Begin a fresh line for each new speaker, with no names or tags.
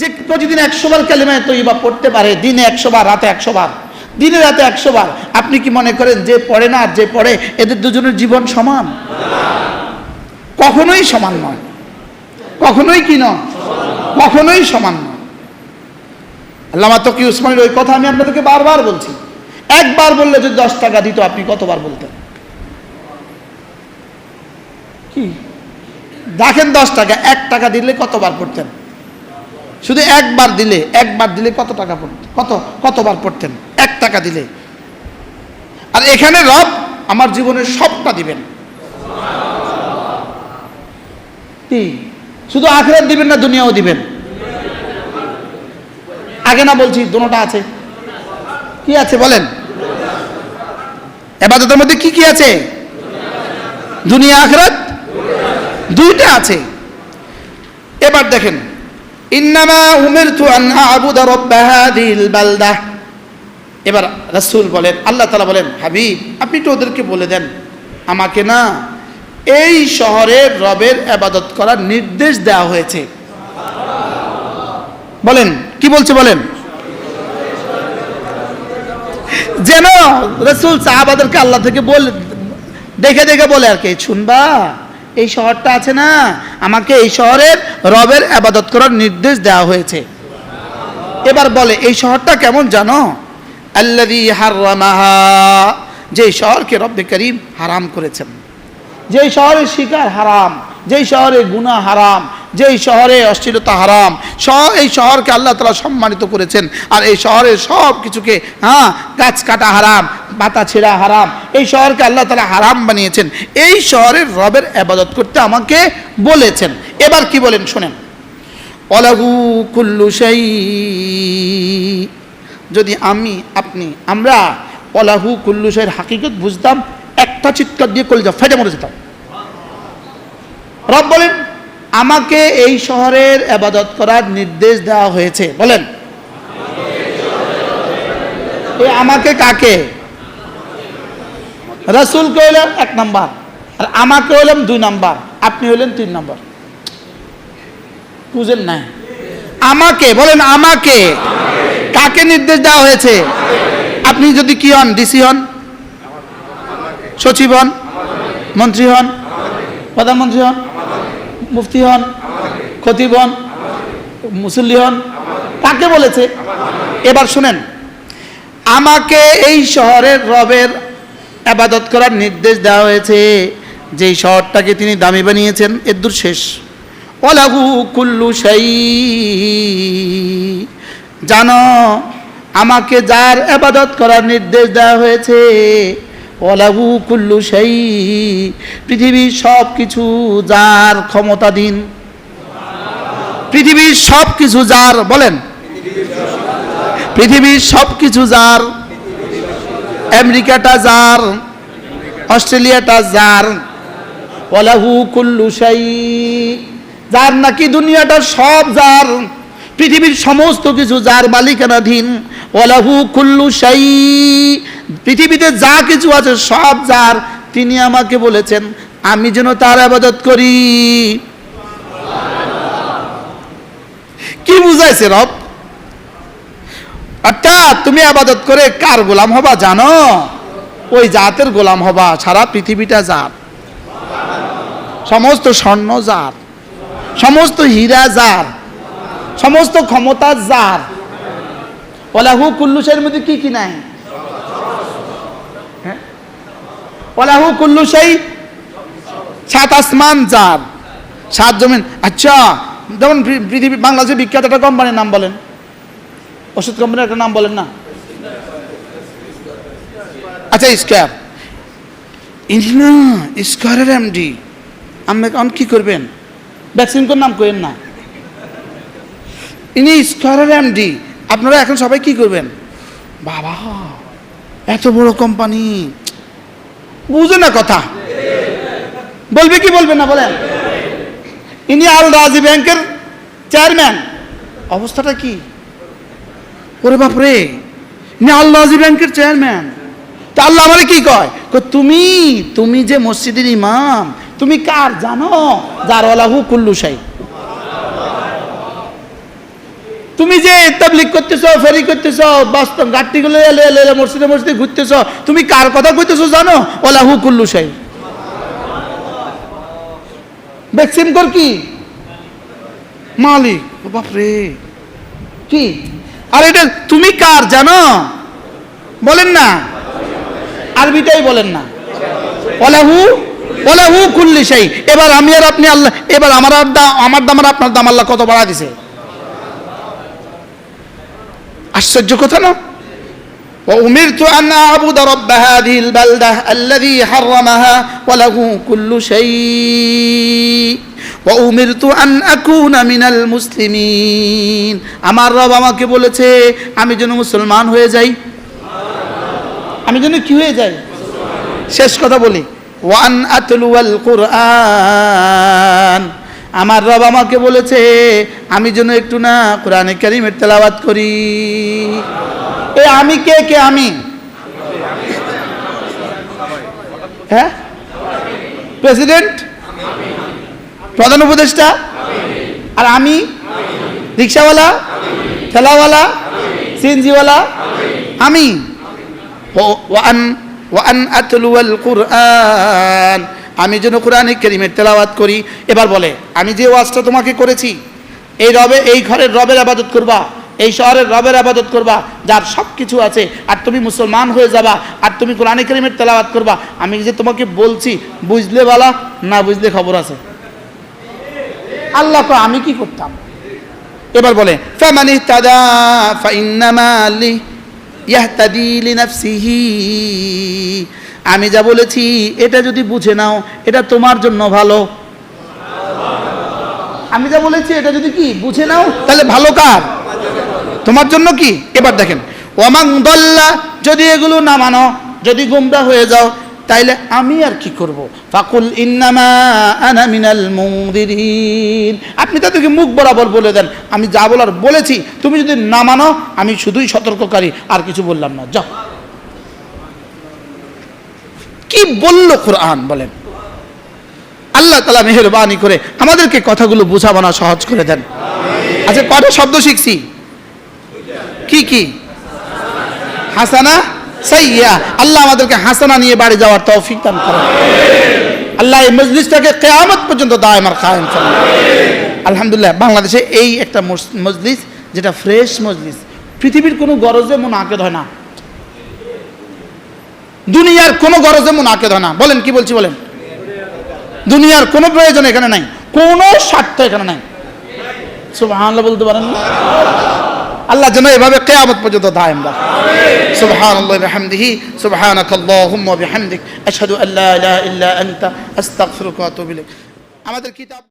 যে প্রতিদিন 100 বার কালিমা তৈয়বা পড়তে পারে, দিনে 100 বার, রাতে 100 বার, দিনে রাতে 100 বার, আপনি কি মনে করেন যে পড়ে না আর যে পড়ে এদের দুজনের জীবন সমান? কখনোই সমান নয়। কখনোই কি নয়? কখনোই সমান নয়। আল্লামা তকি উসমানীর ওই কথা আমি আপনাদেরকে বারবার বলছি। একবার বললে যদি 10 টাকা দিত, আপনি কতবার বলতেন? কি দেখেন, 10 টাকা, 1 টাকা দিলে কতবার পড়তেন? শুধু একবার দিলে কত টাকা পড়তেন? কতবার পড়তেন 1 টাকা দিলে? আর এখানে রব আমার জীবনের সবটা দিবেন। কি শুধু আখিরাত দিবেন না, দুনিয়াও দিবেন? আগে না বলছি দুটোটা আছে। কি আছে বলেন? ইবাদতের মধ্যে কি কি আছে? দুনিয়া আখিরাত দুইটা আছে। এবার দেখেন, ইন্নামা উমিরতু আন আ'বুদা রাব্বা হাযিহিল বালদা। এবার রাসূল বলেন, আল্লাহ তাআলা বলেন, হাবিব আপনি তো ওদেরকে বলে দেন, আমাকে না এই শহরের রবের ইবাদত করার নির্দেশ দেওয়া হয়েছে। বলেন কি বলছে? বলেন। যেন রাসূল সাহাবাদেরকে আল্লাহ থেকে বলে দেখে দেখে বলে আর কি, শুনবা এই শহরটা আছে না, আমাকে এই শহরের রবের ইবাদত করার নির্দেশ দেওয়া হয়েছে। এবার বলে এই শহরটা কেমন জানো? আল্লাযী হাররামাহা, যে শহরকে রব্বে করিম হারাম করেছেন, যেই শহরের শিকার হারাম, যেই শহরে গুনাহ হারাম, যেই শহরে অশ্লীলতা হারাম, এই শহরকে আল্লাহ তাআলা সম্মানিত করেছেন। আর এই শহরের সব কিছুকে গাছ কাটা হারাম, পাতা ছেঁড়া হারাম, এই শহরকে আল্লাহ তাআলা হারাম বানিয়েছেন। এই শহরের রবের ইবাদত করতে আমাকে বলেছেন। এবার কি বলেন শোনেন, ওয়ালাহু কুল্লু শাই, যদি আমি আপনি আমরা ওয়ালাহু কুল্লু শাইয়ের হাকিকত বুঝতাম, একটা চিৎকার দিয়ে কলিজা ফেটে মরে যেতাম। রব বলেন আমাকে এই শহরের ইবাদত করার নির্দেশ দেওয়া হয়েছে। বলেন এই আমাকে কাকে? রাসূলকে হইলেন 1 নাম্বার, আর আমাকে হইলেন 2 নাম্বার, আপনি হইলেন 3 নাম্বার। বুঝেন না? আমাকে বলেন, আমাকে কাকে নির্দেশ দেওয়া হয়েছে? আপনি যদি কি হন, ডিসি হন, সচিব হন, মন্ত্রী হন, প্রধানমন্ত্রী হন, মুফতি হন, খতিব হন, মুসল্লি হন, কাকে বলেছে? এবার শুনেন, আমাকে এই শহরের রবের ইবাদত করার নির্দেশ দেওয়া হয়েছে, যেই শহরটাকে তিনি দামি বানিয়েছেন। এর দূর শেষ। ওয়ালাহু কুল্লু শাই, জানো আমাকে যার ইবাদত করার নির্দেশ দেওয়া হয়েছে, ওয়ালাহু কুল্লু শাই, পৃথিবীর সব কিছু যার ক্ষমতাধীন। পৃথিবীর সব কিছু যার, বলেন পৃথিবীর সব কিছু যার, আমেরিকাটা যার, অস্ট্রেলিয়াটা যার, ওয়ালাহু কুল্লু শাই, যার নাকি দুনিয়াটা সব যার, পৃথিবীর সমস্ত কিছু যার মালিকানাধীন। ওয়ালাহু কুল্লু শাই, পৃথিবীতে যা কিছু আছে সব যার। তিনি আমাকে বলেছেন আমি যেন তার ইবাদত করি। কি বুঝাইছে রব? অর্থাৎ তুমি ইবাদত করে কার গোলাম হবা জানো? ওই জাতের গোলাম হবা। সারা পৃথিবীটা যার, সমস্ত স্বর্ণ যার, সমস্ত হীরা যার, সমস্ত ক্ষমতা যার। ওয়ালাহু কুল্লু শাইয়ের মধ্যে কি কি নাই? ওয়ালাহু কুল্লু শাই, 7 আসমান যার, 7 জমিন। আচ্ছা, যেমন পৃথিবী বাংলাদেশের বিখ্যাত একটা কোম্পানির নাম বলেন, ওষুধ কোম্পানির একটা নাম বলেন না। আচ্ছা স্কয়ার, স্কয়ারের এমডি। আপনি এখন কি করবেন? ভ্যাকসিন কোন নাম করেন না, ইনি স্কয়ারের এমডি। আপনারা এখন সবাই কি করবেন? বাবা এত বড় কোম্পানি, বুঝে না কথা, বলবে কি বলবে না বলেন? ইনি আল রাজি ব্যাংকের চেয়ারম্যান। অবস্থাটা কি? ওরে বাপরে, ইনি আল রাজি ব্যাংকের চেয়ারম্যান। তা আল্লাহ আমারে কি কয়? তুমি তুমি যে মসজিদের ইমাম, তুমি কার জানো? যার ওয়ালাহু কুল্লু শাই। তুমি যে তাবলীগ করতেছ, ফেরি করতেছ, বাস্তব গাড়িগুলো মসজিদে মসজিদে ঘুরতেছ, তুমি কার কথা কইতেছো জানো? ওয়ালাহু কুল্লু শাই। ভ্যাকসিন কর কি মালিক, বাপরে কি। আর এটা তুমি কার জানো? বলেন না, আরবিটাই বলেন না। ওয়ালাহু কুল্লি শাই। এবার আমি আর আপনি আল্লাহ, এবার আমার দাম আর আপনার দাম আল্লাহ কত বাড়া দিছে। আশ্চর্য কথা না? وأمرت أن أعبد رب هذه البلدة الذي حرمها وله كل شيء وأمرت أن أكون من المسلمين। আমার রব আমাকে বলেছে আমি যেন মুসলমান হয়ে যাই। আমি যেন কি হয়ে যাই? শেষ কথা বলি, ওয়ান আতলুয়াল কুরআন। আমার রব আমাকে বলেছে আমি যেন একটু না কোরআনে কারীমের তেলাওয়াত করি। এ আমি কে? কে আমি? হ্যাঁ, প্রেসিডেন্ট, প্রধান উপদেষ্টা, আর আমি রিক্সাওয়ালা, ঠেলাওয়ালা, সিএনজিওয়ালা, আমি। ওয়ান আতলুয়াল কুরআন, আমি যেন কোরআনে কারীমের তেলাওয়াত করি। এবার বলে আমি যে ওয়াজটা তোমাকে করেছি, এই ঘরের রবের ইবাদত করবা, এই শহরের রবের ইবাদত করবা যার সব কিছু আছে, আর তুমি মুসলমান হয়ে যাবা, আর তুমি কোরআনে কারীমের তেলাওয়াত করবা। আমি যে তোমাকে বলছি, বুঝলে বালা, না বুঝলে খবর আছে। আল্লাহ তো আমি কি করতাম? এবার বলে ফামান ইহতাদা ফাইন্নামা ইয়াহতাদি লিনাফসিহি। আমি যা বলেছি এটা যদি বুঝে নাও এটা তোমার জন্য ভালো। আমি যা বলেছি এটা যদি কি বুঝে নাও তাহলে ভালো কার? তোমার জন্য কি। এবার দেখেন, ওয়ামান দাল্লা, যদি এগুলো না মানো, যদি গোমরাহ হয়ে যাও, তাইলে আমি আর কি করব? ফাকুল ইন্নামা আনা মিনাল মুনদিরিন। আপনি তাদেরকে মুখ বরাবর বলে দেন আমি যা বলার বলেছি, তুমি যদি না মানো আমি শুধুই সতর্ককারী, আর কিছু বললাম না। যাও। কি বলল কোরআন বলেন। আল্লাহ তাআলা মেহেরবানি করে আমাদেরকে কথাগুলো বোঝাবানা সহজ করে দেন। আচ্ছা, কয়টা শব্দ শিখছি? কি কি? হাসানা, সাইয়্যা। আল্লাহ আমাদেরকে হাসানা নিয়ে বাড়ি যাওয়ার তৌফিক দান করেন। আল্লাহ এই মজলিসটাকে কিয়ামত পর্যন্ত দায়েম আর কায়েম করেন। আলহামদুলিল্লাহ, বাংলাদেশে এই একটা মজলিস যেটা ফ্রেশ মজলিস, পৃথিবীর কোনো গরজে মুনাকিদ হয় না, দুনিয়ার কোনো গরজে মুনাকিদ হয় না। বলেন কি বলছি বলেন? দুনিয়ার কোনো প্রয়োজন এখানে নাই, কোনো স্বার্থ এখানে নাই। সুবহানাল্লাহ বলতে পারেন না? আল্লাহ যেন এভাবে কিয়ামত পর্যন্ত দায়েম রাখে। সুবহানাল্লাহি ওয়া বিহামদিহি, সুবহানাকাল্লাহুম্মা ওয়া বিহামদিক, আশহাদু আল্লা ইলাহা ইল্লা আনতা, আস্তাগফিরুকা ওয়া আতুবু ইলাইক। আমাদের কিতাব